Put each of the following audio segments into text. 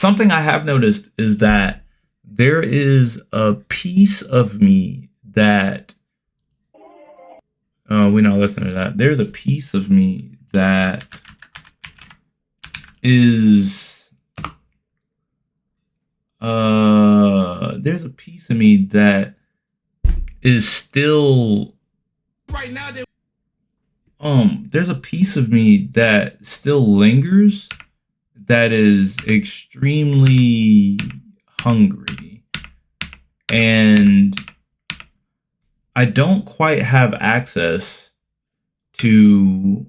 something I have noticed is that there is a piece of me that we're not listening to that. There's a piece of me that is there's a piece of me that is still right now. There's a piece of me that still lingers, that is extremely hungry, and I don't quite have access to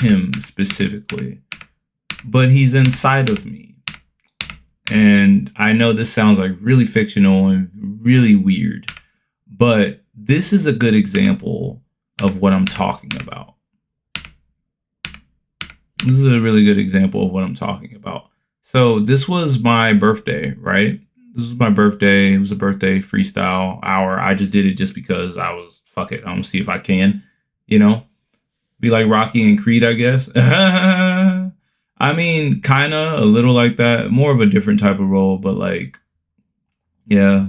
him specifically, but he's inside of me. And I know this sounds like really fictional and really weird, but this is a good example of what I'm talking about. This is a really good example of what I'm talking about. So this was my birthday, right? This was my birthday. It was a birthday freestyle hour. I just did it just because I was, fuck it, I'm gonna see if I can, be like Rocky and Creed, I guess. I mean, kinda, a little like that. More of a different type of role, but like, yeah.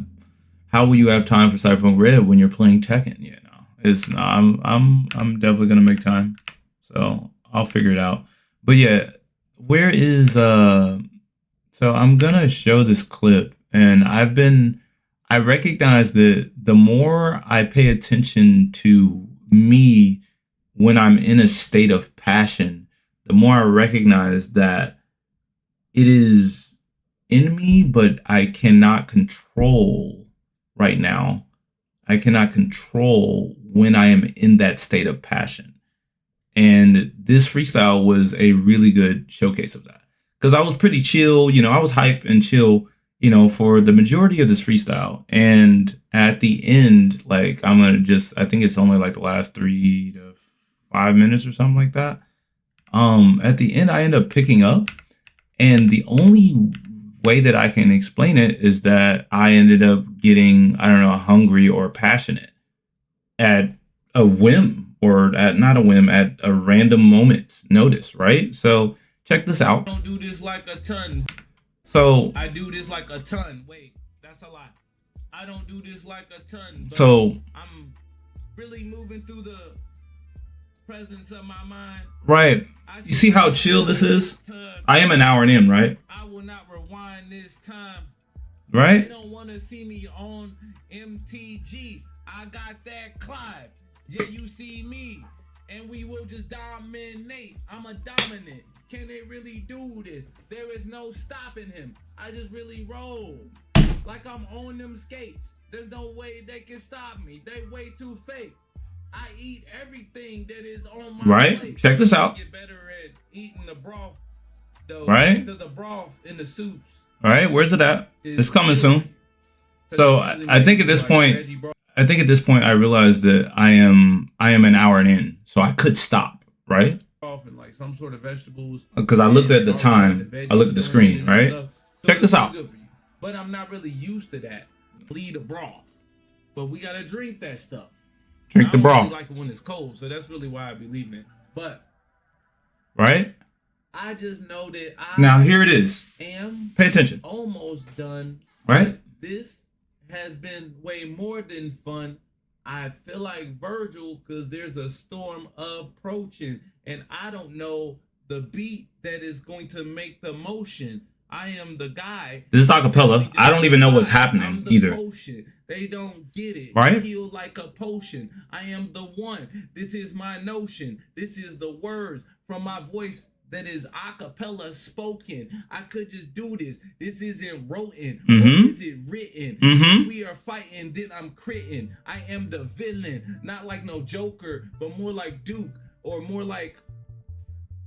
How will you have time for Cyberpunk Red when you're playing Tekken? It's I'm definitely gonna make time, so I'll figure it out. But yeah, where is so I'm gonna show this clip, and I recognize that the more I pay attention to me when I'm in a state of passion, the more I recognize that it is in me, but I cannot control right now. I cannot control when I am in that state of passion. And this freestyle was a really good showcase of that. Because I was pretty chill, I was hype and chill, for the majority of this freestyle. And at the end, like, I think it's only like the last 3 to 5 minutes or something like that. At the end, I end up picking up. And the only way that I can explain it is that I ended up getting, I don't know, hungry or passionate at a whim, or at not a whim, at a random moment's notice, right? So check this out. I don't do this like a ton. So I do this like a ton. Wait, that's a lot. I don't do this like a ton. So I'm really moving through the presence of my mind. Right. You see how chill this is? I am an hour in, right? I will not rewind this time. Right? They don't want to see me on MTG. I got that Clyde. Yeah, you see me. And we will just dominate. I'm a dominant. Can they really do this? There is no stopping him. I just really roll. Like I'm on them skates. There's no way they can stop me. They way too fake. I eat everything that is on my plate. Check this out. Get better at eating the broth, though. Right. The broth in the soups. Right. Where's it at? It's coming soon. So I think at this point, I realized that I am an hour in, so I could stop. Right. And like some sort of vegetables. Because I looked at the time. I looked at the screen. Right. So check this out. But I'm not really used to that. Bleed the broth. But we gotta drink that stuff. Drink the broth. I really like it when it's cold, so that's really why I be leaving it. But right, I just know that now here it is. Pay attention. Almost done. Right. This has been way more than fun. I feel like Virgil because there's a storm approaching, and I don't know the beat that is going to make the motion. I am the guy. This is acapella. I don't even know what's happening either. Potion. They don't get it. Right? Heal like a potion. I am the one. This is my notion. This is the words from my voice that is acapella spoken. I could just do this. This isn't written. Or is it written? If we are fighting, then I'm critting. I am the villain. Not like no Joker, but more like Duke or more like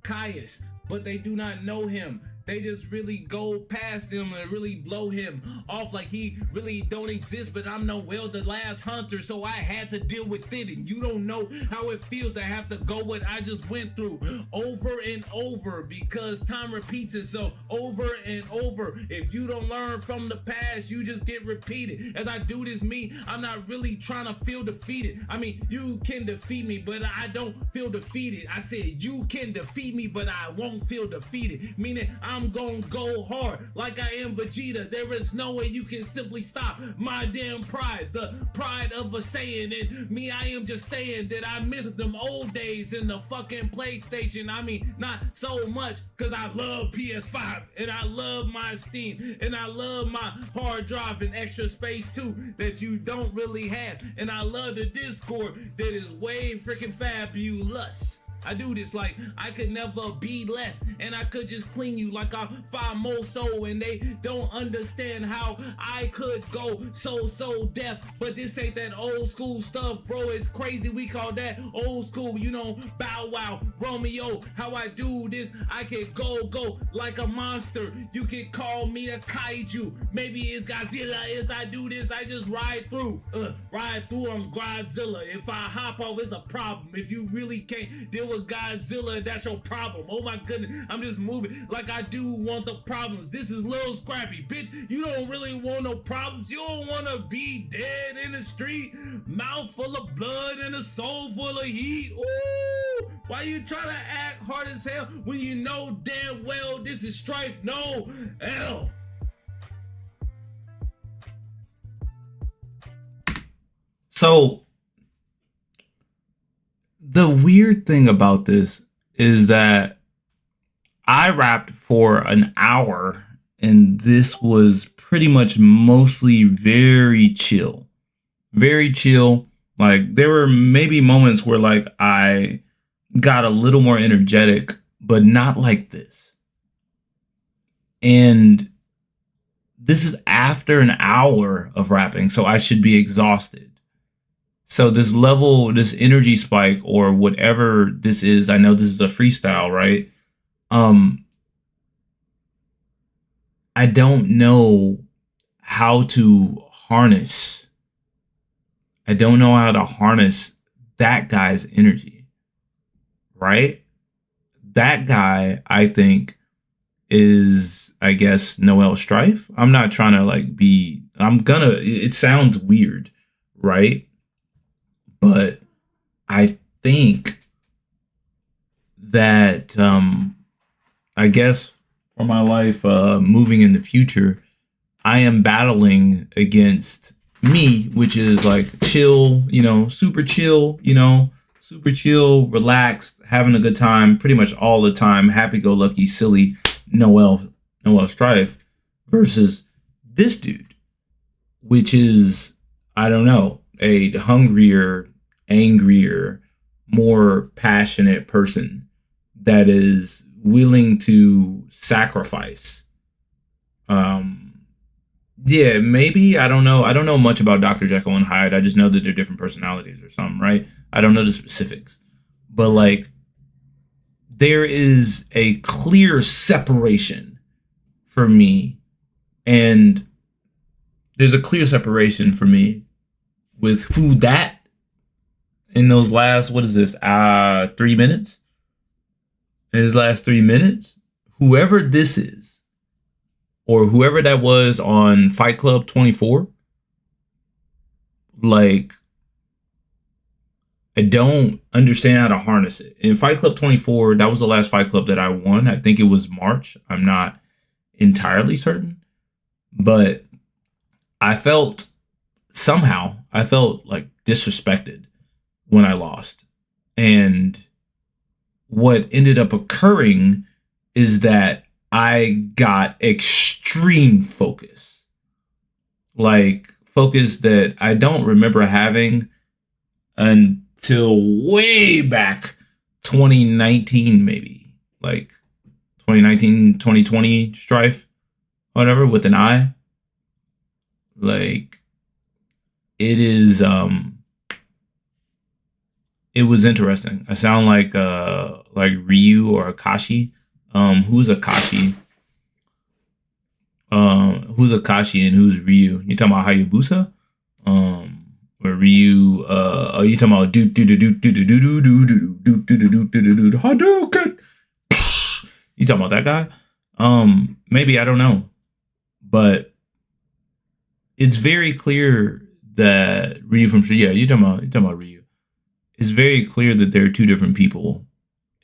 Caius. But they do not know him. They just really go past him and really blow him off like he really don't exist. But I'm Noel, the last hunter, so I had to deal with it. And you don't know how it feels to have to go what I just went through over and over, because time repeats itself over and over. If you don't learn from the past, you just get repeated. As I do this, I'm not really trying to feel defeated. I mean, you can defeat me, but I don't feel defeated. I said you can defeat me, but I won't feel defeated. Meaning I'm gonna go hard like I am Vegeta. There is no way you can simply stop my damn pride. The pride of a Saiyan. And me, I am just saying that I miss them old days in the fucking PlayStation. I mean, not so much, because I love PS5 and I love my Steam and I love my hard drive and extra space too that you don't really have. And I love the Discord that is way freaking fabulous. I do this like I could never be less, and I could just clean you like I'm famoso, and they don't understand how I could go so deaf. But this ain't that old school stuff, bro. It's crazy. We call that old school, you know, Bow Wow, Romeo. How I do this, I can go like a monster. You can call me a kaiju. Maybe it's Godzilla. As I do this, I just ride through on Godzilla. If I hop off, it's a problem. If you really can't deal with Godzilla, that's your problem. Oh my goodness, I'm just moving like I do want the problems. This is Lil Scrappy, bitch. You don't really want no problems. You don't want to be dead in the street, mouth full of blood and a soul full of heat. Ooh, why you trying to act hard as hell when you know damn well this is Strife? No, L. So the weird thing about this is that I rapped for an hour, and this was pretty much mostly very chill. Very chill. Like, there were maybe moments where like I got a little more energetic, but not like this. And this is after an hour of rapping, so I should be exhausted. So this level, this energy spike or whatever this is, I know this is a freestyle, right? I don't know how to harness. I don't know how to harness that guy's energy, right? That guy, I think, is, I guess, NoelStryfe. I'm not trying to like be, it sounds weird, right? But I think that, I guess for my life, moving in the future, I am battling against me, which is like chill, super chill, super chill, relaxed, having a good time, pretty much all the time, happy-go-lucky, silly NoelStryfe, versus this dude, which is, I don't know, a hungrier, angrier, more passionate person that is willing to sacrifice. Yeah, maybe, I don't know. I don't know much about Dr. Jekyll and Hyde. I just know that they're different personalities or something, right? I don't know the specifics. But like, there is a clear separation for me. And there's a clear separation for me with who that in those last, 3 minutes? In his last 3 minutes, whoever this is, or whoever that was on Fight Club 24, like, I don't understand how to harness it. In Fight Club 24, that was the last Fight Club that I won. I think it was March. I'm not entirely certain. But I felt like disrespected when I lost. And what ended up occurring is that I got extreme focus. Like, focus that I don't remember having until way back 2019, maybe. Like 2019, 2020 Strife, whatever, with an I. Like, it is, it was interesting. I sound like Ryu or Akashi. Who's Akashi? Who's Akashi and who's Ryu? You talking about Hayabusa? Where Ryu? Are you talking about do do do do do do do do do do do do do do do Hadouken? You talking about that guy? Maybe I don't know, but it's very clear that Ryu from you talking about Ryu. It's very clear that there are two different people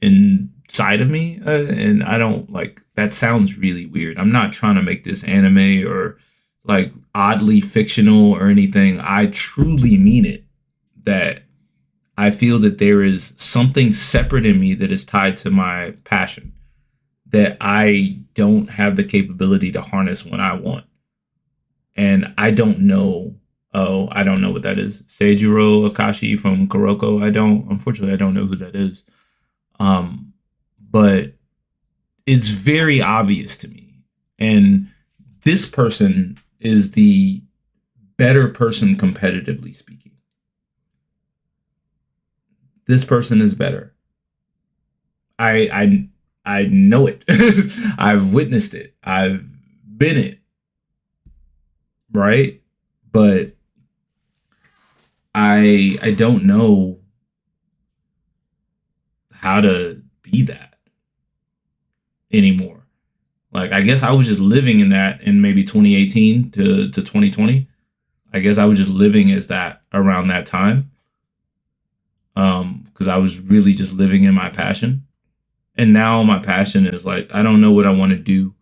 inside of me, and I don't like that. Sounds really weird. I'm not trying to make this anime or like oddly fictional or anything. I truly mean it. That I feel that there is something separate in me that is tied to my passion that I don't have the capability to harness when I want. And I don't know. Oh, I don't know what that is. Seijiro Akashi from Kuroko. Unfortunately, I don't know who that is. Um, but it's very obvious to me. And this person is the better person competitively speaking. This person is better. I know it. I've witnessed it. I've been it. Right? But I don't know how to be that anymore. Like I guess I was just living in that in maybe 2018 to 2020. I guess I was just living as that around that time. Because I was really just living in my passion. And now my passion is like I don't know what I want to do.